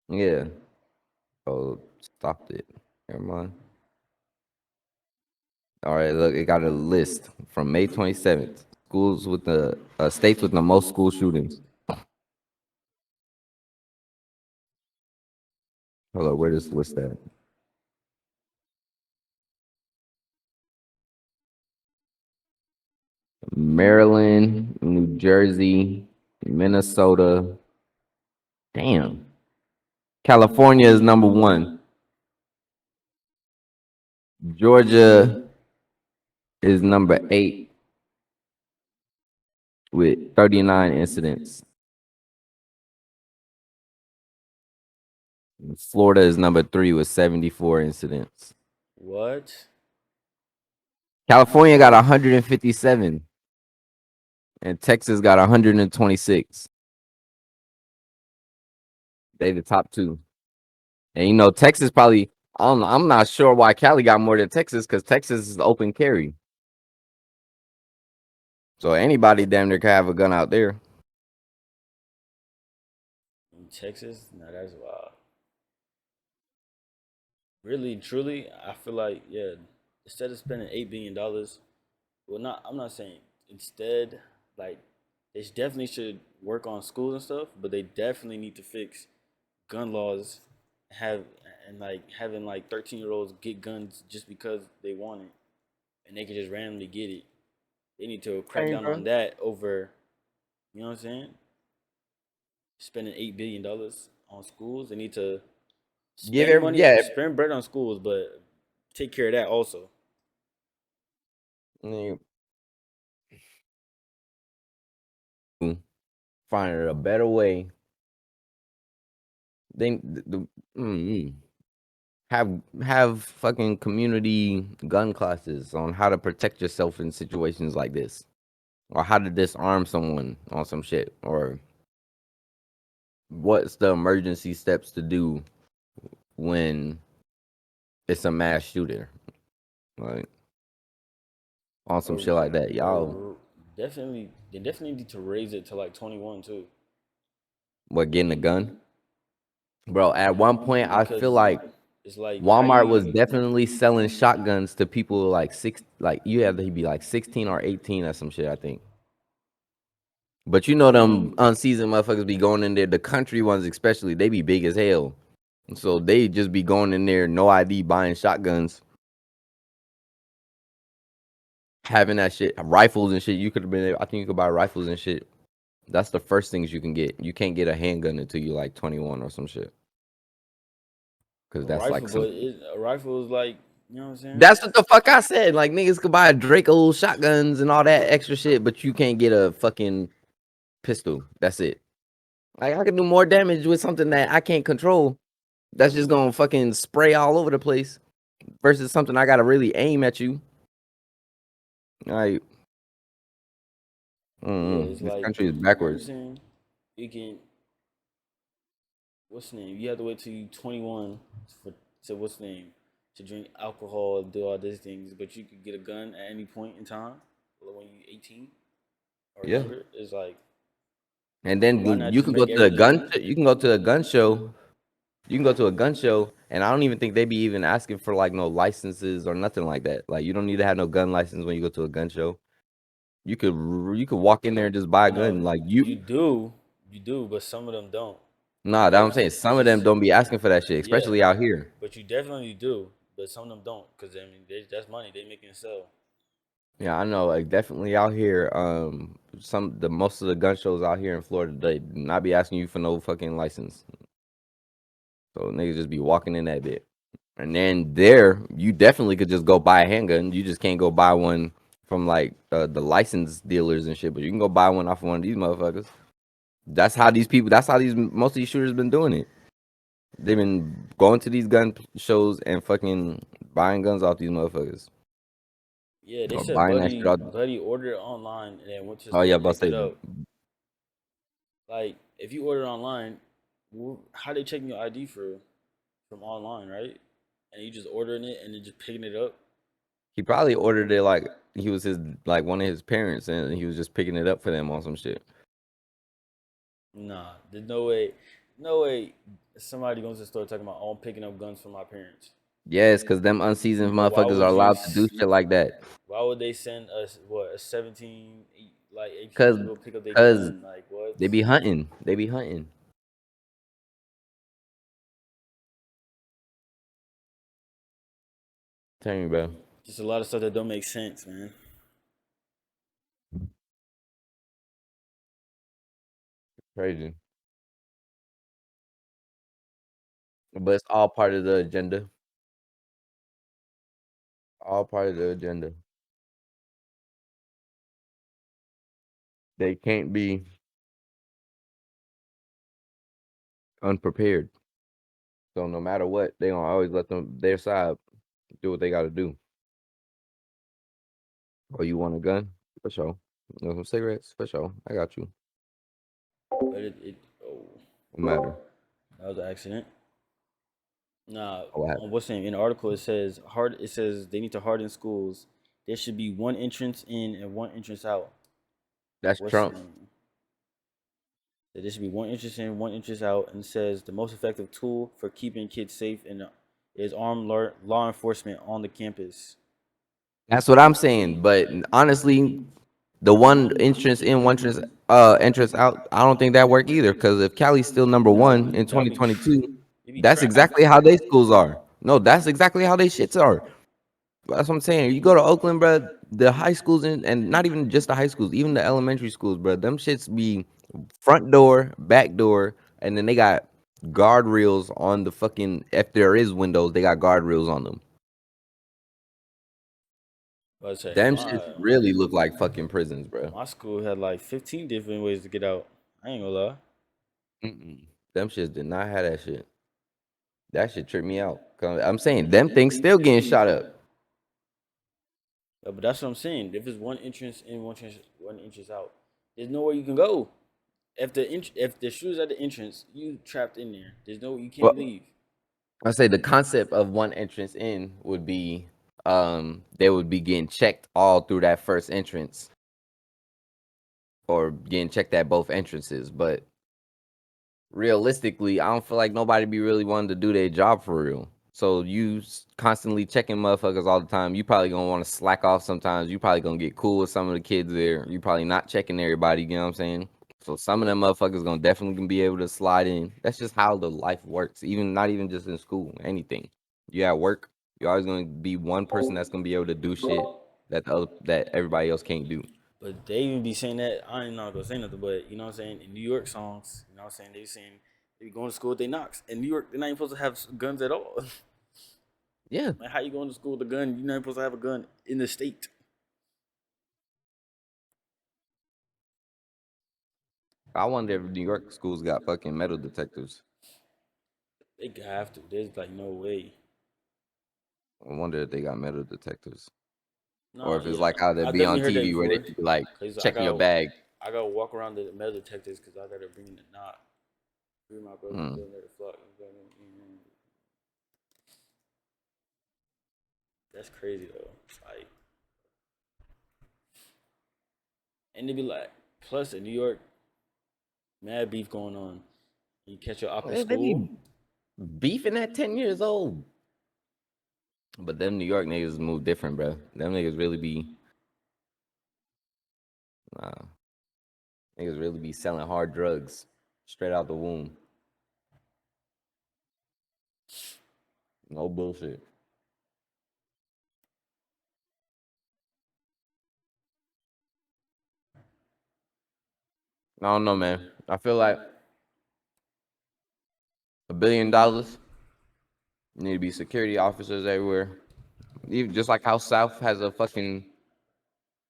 Yeah. Oh, stopped it. Never mind. All right, look, it got a list from May 27th. Schools with the states with the most school shootings. Hold on, where does this list at? Maryland, New Jersey, Minnesota. Damn. California is number one. Georgia is number 8 with 39 incidents. Florida is number 3 with 74 incidents. What? California got 157 and Texas got 126. They the top 2. And you know, Texas probably, I don't know, I'm not sure why Cali got more than Texas because Texas is open carry. So anybody damn near can have a gun out there. In Texas? No, that's wild. Really, truly, I feel like, yeah, instead of spending $8 billion, well, not, I'm not saying instead, like, they definitely should work on schools and stuff, but they definitely need to fix gun laws, have and like having like 13-year-olds get guns just because they want it and they can just randomly get it. They need to crack Hey, down bro. on that over, you know what I'm saying? Spending $8 billion on schools. They need to Give spend every money, yeah. spend bread on schools, but take care of that also. Mm, find a better way. Then mm, have fucking community gun classes on how to protect yourself in situations like this, or how to disarm someone on some shit, or what's the emergency steps to do when it's a mass shooter, like on some Or shit like that. Y'all, definitely, they definitely need to raise it to like 21 too, what getting a gun, bro? At one point, I feel because like it's like how Walmart was you. definitely selling shotguns to people like like you have to be like 16 or 18 or some shit, I think. But you know them unseasoned motherfuckers be going in there. The country ones especially, they be big as hell. So they just be going in there, no ID, buying shotguns, having that shit, rifles and shit. You could have been, I think you could buy rifles and shit. That's the first things you can get. You can't get a handgun until you like 21 or some shit. Cause A that's like rifle, some. but a rifle is like, you know what I'm saying? That's what the fuck I said. Like niggas could buy Draco shotguns and all that extra shit, but you can't get a fucking pistol. That's it. Like I can do more damage with something that I can't control. That's just gonna fucking spray all over the place. Versus something I gotta really aim at you. Like, Yeah, it's this like, country is you know what I'm backwards. saying? You can, what's the name? You have to wait till you 21 for to what's the name to drink alcohol and do all these things, but you could get a gun at any point in time when you 18 or Yeah. younger. It's like, And why then not you just can go make to the everything? gun. You can go to a gun show. You can go to a gun show, and I don't even think they be even asking for like no licenses or nothing like that. Like you don't need to have no gun license when you go to a gun show. You could walk in there and just buy a No, gun. Like you do, but some of them don't. nah, that I'm saying. Some of them Just don't be asking for that shit, yeah, especially out here. but you definitely do. But some of them don't, because I mean, that's money they making sell. Yeah, I know. Like definitely out here. Most of the gun shows out here in Florida, they do not be asking you for no fucking license. So niggas just be walking in that bit. And then there, you definitely could just go buy a handgun. You just can't go buy one from like the licensed dealers and shit. But you can go buy one off of one of these motherfuckers. That's how these people. That's how these most of these shooters been doing it. They've been going to these gun shows and fucking buying guns off these motherfuckers Yeah, they or said buying that shit out. Buddy ordered it online and then went to the Oh store yeah, and about picked to it say up. Like, if you order online, how they checking your ID from online, right? And you just ordering it and then just picking it up. he probably ordered it like he was his like one of his parents and he was just picking it up for them on some shit. Nah, there's no way, no way. Somebody goes to the store talking about, "Oh, I'm picking up guns from my parents." Yes, because them unseasoned Why motherfuckers are would you? allowed to do shit like that. Why would they send us a 17 like 18 Cause, to go pick up their cause gun? Like what? they be hunting. They be hunting. Tell me, bro. Just a lot of stuff that don't make sense, man. Crazy. But it's all part of the agenda. All part of the agenda. They can't be unprepared. So no matter what, they gonna always let them their side do what they gotta do. Oh, you want a gun? For sure. You want some cigarettes? For sure. I got you. But it oh, No matter. that was an accident. Nah, What on happened? what's name in the article it says hard. It says they need to harden schools. There should be one entrance in and one entrance out. That's What's the Trump. name? There should be one entrance in, one entrance out, and it says the most effective tool for keeping kids safe and is armed law enforcement on the campus. That's what I'm saying. But honestly, the one entrance in, one entrance out, I don't think that work either. Because if Cali's still number No, one in that'll be 2022, it be that's trash. exactly how they schools are. No, that's exactly how they shits are. That's what I'm saying. You go to Oakland, bro, the high schools and not even just the high schools, even the elementary schools, bro. Them shits be front door, back door, and then they got guardrails on the fucking. If there is windows, they got guardrails on them. But I say Them shits really look like fucking prisons, bro. my school had like 15 different ways to get out. I ain't gonna lie. Mm-mm. Them shits did not have that shit. That shit tripped me out. 'Cause I'm saying them things still getting shot up. But that's what I'm saying. If it's one entrance in, one entrance out, there's nowhere you can go. If the shoes at the entrance, you trapped in there. There's no you can't Well, leave. I say the concept of one entrance in would be they would be getting checked all through that first entrance or getting checked at both entrances. But realistically, I don't feel like nobody be really wanting to do their job for real. So you constantly checking motherfuckers all the time. You probably gonna want to slack off sometimes. You probably gonna get cool with some of the kids there. You probably not checking everybody. You know what I'm saying? So some of them motherfuckers gonna definitely be able to slide in. That's just how the life works. Even not even just in school, anything. You at work, you're always gonna be one person that's gonna be able to do shit that everybody else can't do. But they even be saying that. I ain't not gonna say nothing, but you know what I'm saying? In New York songs, you know what I'm saying? They saying they be going to school with their knocks. In New York, they're not even supposed to have guns at all. Yeah. Like, how you going to school with a gun? You're not supposed to have a gun in the state. I wonder if New York schools got fucking metal detectors. They have to. There's like no way. I wonder if they got metal detectors. Or Nah, if it's yeah, like how they I be definitely on heard that TV where they before. be like Cause checking your bag. I gotta walk around the metal detectors because I gotta bring the knot. Bring my brother Hmm. down there to fuck. That's crazy though. Like, and they be like, plus in New York, mad beef going on. You catch your op in They be school. beefing at 10 years old. But them New York niggas move different, bro. Them niggas really be, nah, niggas really be selling hard drugs straight out the womb. No bullshit. I don't know, man. I feel like $1 billion need to be security officers everywhere. Even just like how South has a fucking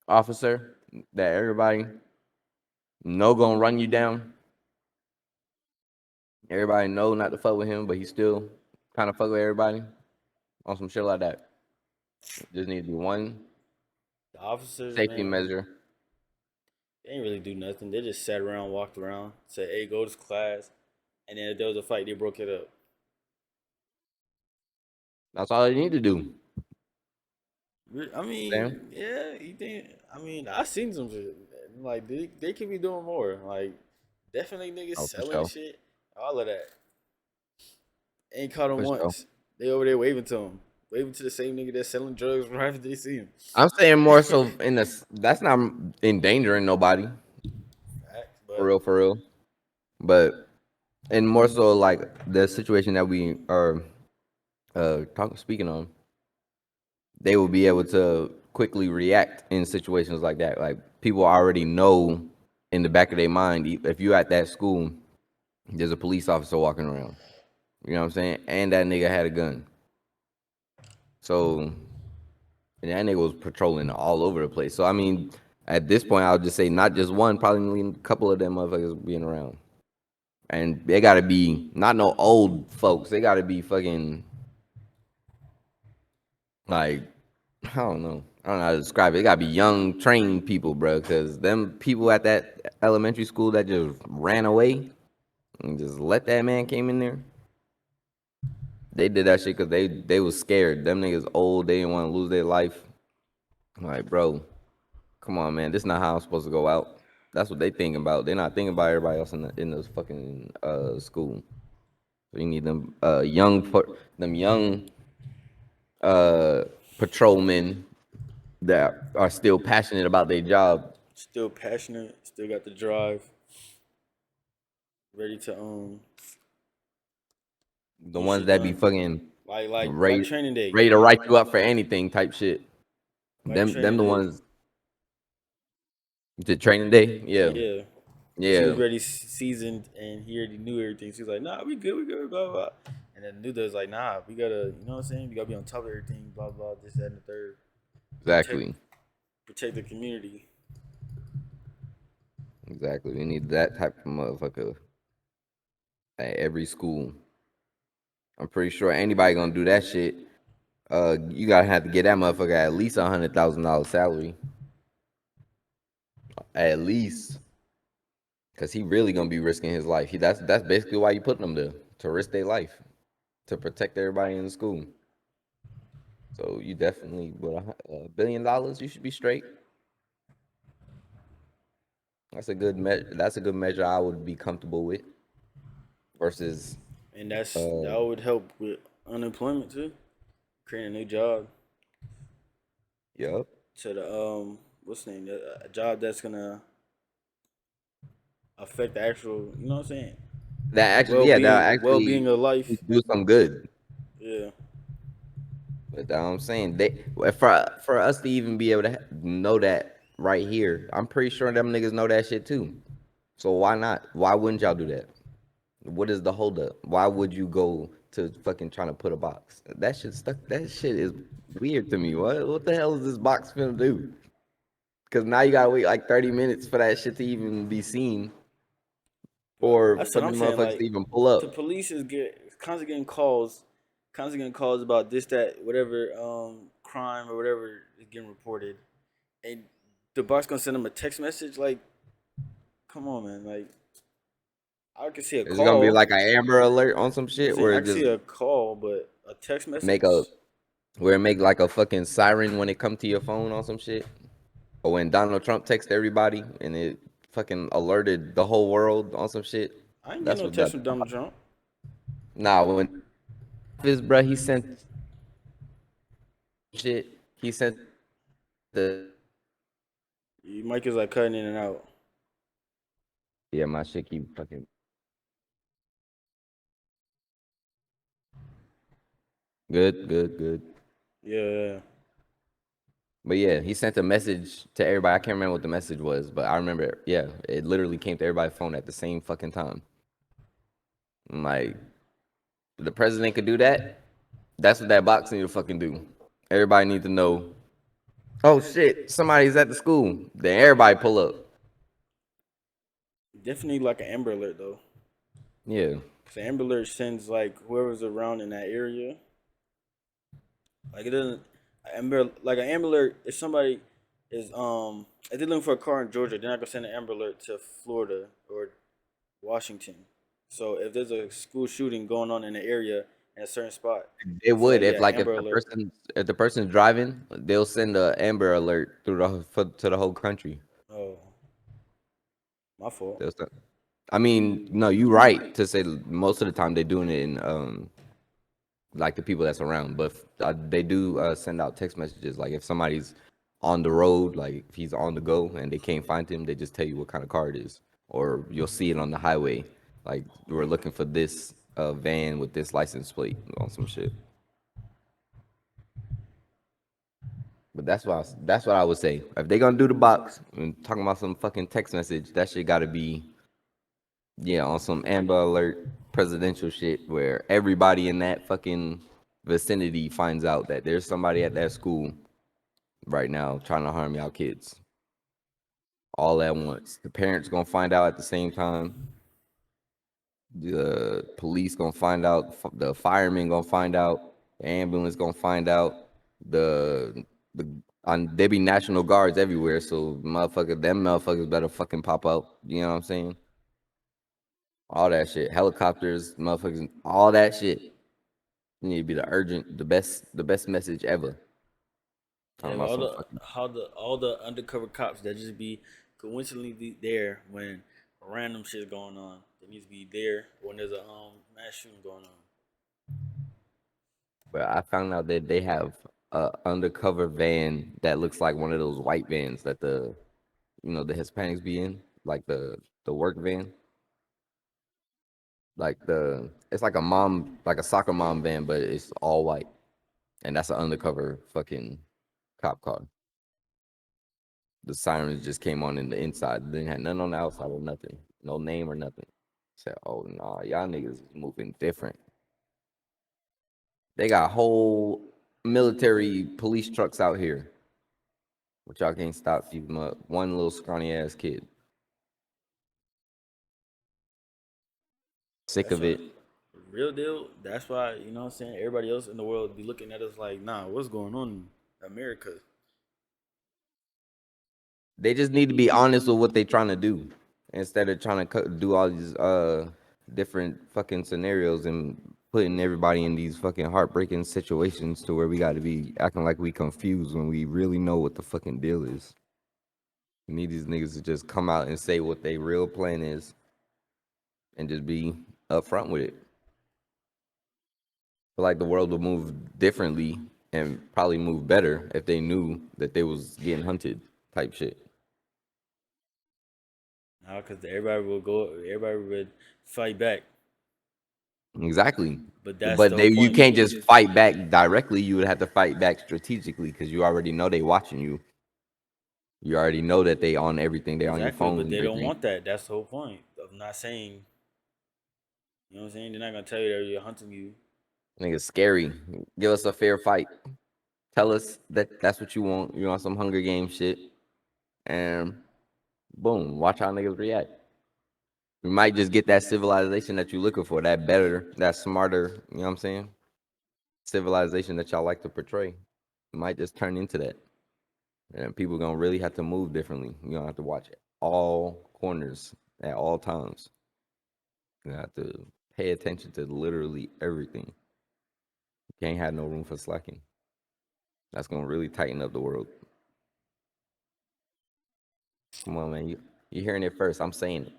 officer that everybody know gonna run you down. Everybody know not to fuck with him, but he still kind of fuck with everybody on some shit like that. Just need to be one The officers, safety man, measure. they ain't really do nothing. They just sat around, walked around, said, "Hey, go to class," and then if there was a fight, they broke it up. That's all they need to do. I mean, Damn. yeah, you think? I mean, I seen some shit. Like they could be doing more. Like definitely niggas Oh, for selling sure. shit. All of that. Ain't caught him For sure. once. They over there waving to him, waving to the same nigga that's selling drugs right after they see him. I'm saying more so in this. That's not endangering nobody, Facts, for but real, for real. But and more so like the situation that we are speaking on, they will be able to quickly react in situations like that. Like people already know in the back of their mind if you at that school, there's a police officer walking around. You know what I'm saying? And that nigga had a gun. So and that nigga was patrolling all over the place. So I mean, at this point, I'll just say not just one, probably a couple of them motherfuckers being around. And they gotta be not no old folks. They gotta be fucking like I don't know. I don't know how to describe it. They gotta be young, trained people, bro. Cause them people at that elementary school that just ran away and just let that man came in there. They did that shit because they was scared. Them niggas old. They didn't want to lose their life. Like, bro, come on, man. This not how I'm supposed to go out. That's what they thinking about. They're not thinking about everybody else in the fucking school. So you need them young uh patrolmen that are still passionate about their job. still passionate, still got the drive, ready to The get ones shit that be done. fucking Like ready training day, ready to write you up for anything type shit. like Them training the day. ones. The training day, yeah, Yeah, she was yeah, ready, seasoned, and he already knew everything. She was like, "Nah, we good, blah blah." And then the dude was like, "Nah, we gotta, you know what I'm saying? We gotta be on top of everything, blah blah, this that and the third. Protect exactly, protect the community." exactly. We need that type of motherfucker at every school. I'm pretty sure anybody gonna do that shit. You gotta have to get that motherfucker at least $100,000 salary, at least, cause he really gonna be risking his life. That's basically why you putting them there to risk their life to protect everybody in the school. So you definitely with $1 billion, you should be straight. That's a good measure. That's a good measure I would be comfortable with. Versus, And that uh, would help with unemployment too, creating a new job yup, to the what's the name? A job that's gonna affect the actual, you know what I'm saying, That actually, well yeah, that being actually of life. do some good. Yeah, But I'm saying for us to even be able to know that right here, I'm pretty sure them niggas know that shit too. So why not? Why wouldn't y'all do that? What is the holdup? Why would you go to fucking trying to put a box? That shit stuck. That shit is weird to me. What the hell is this box finna do? Because now you gotta wait like 30 minutes for that shit to even be seen, but or that's for what the I'm saying. motherfuckers to Like, even pull the up. police is constantly getting calls about this, that, whatever, crime or whatever is getting reported, and the boss gonna send them a text message. Like, come on, man. Like, I can see a Is it gonna be call. like an Amber Alert on some I'm shit saying where I it can see just a call, but a text make a message. where it make like a fucking siren when it come to your phone on some shit? Or when Donald Trump texted everybody and it fucking alerted the whole world on some shit. I ain't getting That's no what text that. from Donald Trump. Nah, when his bro, he sent shit. He sent the Your mic is like cutting in and out. yeah, my shit keep fucking good, good, good. Yeah, But yeah, he sent a message to everybody. I can't remember what the message was, but I remember, yeah, it literally came to everybody's phone at the same fucking time. I'm like, the president could do that. That's what that box need to fucking do. Everybody need to know. Oh shit, somebody's at the school. Then everybody pull up. definitely like an Amber Alert though. Yeah, Cause Amber Alert sends like whoever's around in that area. Like it doesn't Amber like an Amber Alert if somebody is if they're looking for a car in Georgia, they're not gonna send an Amber Alert to Florida or Washington. So if there's a school shooting going on in the area in a certain spot, it it's would like if yeah, like Amber Alert. if the person's driving, they'll send a Amber Alert through to the whole country. Oh, my fault. They'll send, I mean, no, you right to say most of the time they're doing it in like the people that's around, but they do send out text messages. Like if somebody's on the road, like if he's on the go and they can't find him, they just tell you what kind of car it is, or you'll see it on the highway. Like we're looking for this van with this license plate on some shit. But that's what I would say. If they gonna do the box and talking about some fucking text message, that shit gotta be yeah on some Amber Alert presidential shit where everybody in that fucking vicinity finds out that there's somebody at that school right now trying to harm y'all kids all at once. The parents gonna find out at the same time. The police gonna find out. The firemen gonna find out. The ambulance gonna find out. The there be national guards everywhere, so them motherfuckers better fucking pop out. You know what I'm saying? All that shit, helicopters, motherfuckers, all that shit. Need to be the best message ever. Yeah, Talking but about some fucking. all the undercover cops that just be coincidentally there when random shit's going on. They need to be there when there's a mass shooting going on. But I found out that they have a undercover van that looks like one of those white vans that the Hispanics be in, like the work van, like it's like a mom, like a soccer mom van, but it's all white, and that's an undercover fucking cop car. The sirens just came on in the inside. They didn't have nothing on the outside or nothing, no name or nothing. Said, oh nah, y'all niggas is moving different. They got whole military police trucks out here, but y'all can't stop one little scrawny ass kid. Sick That's of why, it. real deal. That's why you know what I'm saying. Everybody else in the world be looking at us like, nah, what's going on in America? They just need to be honest with what they're trying to do instead of trying to do all these different fucking scenarios and putting everybody in these fucking heartbreaking situations to where we got to be acting like we confused when we really know what the fucking deal is. We need these niggas to just come out and say what their real plan is and just be upfront with it. Feel like the world would move differently and probably move better if they knew that they was getting hunted type shit. Now, because everybody would fight back. Exactly. But that's But the whole you point. can't just fight back directly. You would have to fight back strategically because you already know they watching you. You already know that they on everything. They on your Exactly, phone but and they don't everything. want that. That's the whole point of not saying. You know what I'm saying? They're not gonna tell you that they're hunting you. Nigga, scary. Give us a fair fight. Tell us that that's what you want. You want some Hunger Game shit, and boom, watch how niggas react. We might just get that civilization that you're looking for, that better, that smarter. You know what I'm saying? Civilization that y'all like to portray. It might just turn into that, and people gonna really have to move differently. You gonna have to watch all corners at all times. You have to pay attention to literally everything. You can't have no room for slacking. That's gonna really tighten up the world. Come on, man. You hearing it first. I'm saying it.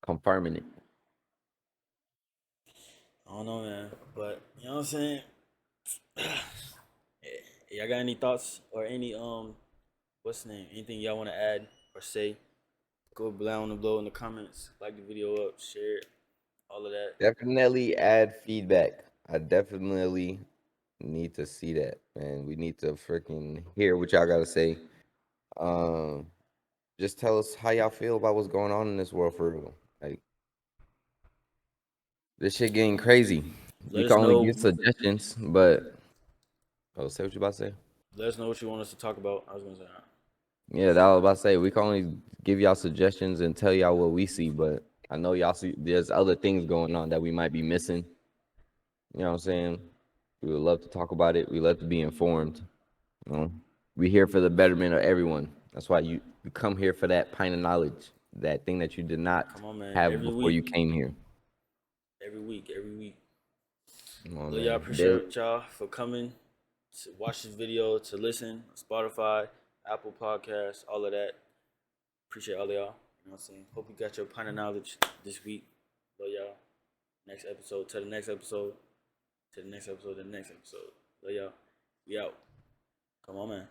Confirming it. I don't know, man. But you know what I'm saying? Y'all got any thoughts or any what's the name? Anything y'all want to add or say? Go down below in the comments. Like the video up, share it, all of that. Definitely add feedback. I definitely need to see that, man. We need to freaking hear what y'all gotta say. Um, just tell us how y'all feel about what's going on in this world for real. Like this shit getting crazy. We Let can us only know. give suggestions, but say what you about to say. Let us know what you want us to talk about. I was gonna say. Yeah, that was about to say we can only give y'all suggestions and tell y'all what we see, but I know y'all see there's other things going on that we might be missing. You know what I'm saying? We would love to talk about it. We love to be informed. You know, we here for the betterment of everyone. That's why you come here for that pint of knowledge, that thing that you did not Come on, man. have Every before you week. came here. Every week. Every week. Come on, Love y'all. man. Appreciate y'all for coming to watch this video, to listen. Spotify, Apple Podcasts, all of that. Appreciate all of y'all. You know what I'm saying? Hope you got your pint of knowledge this week. Love y'all. Next episode. To the next episode. To the next episode. To the next episode. Love y'all. We out. Come on, man.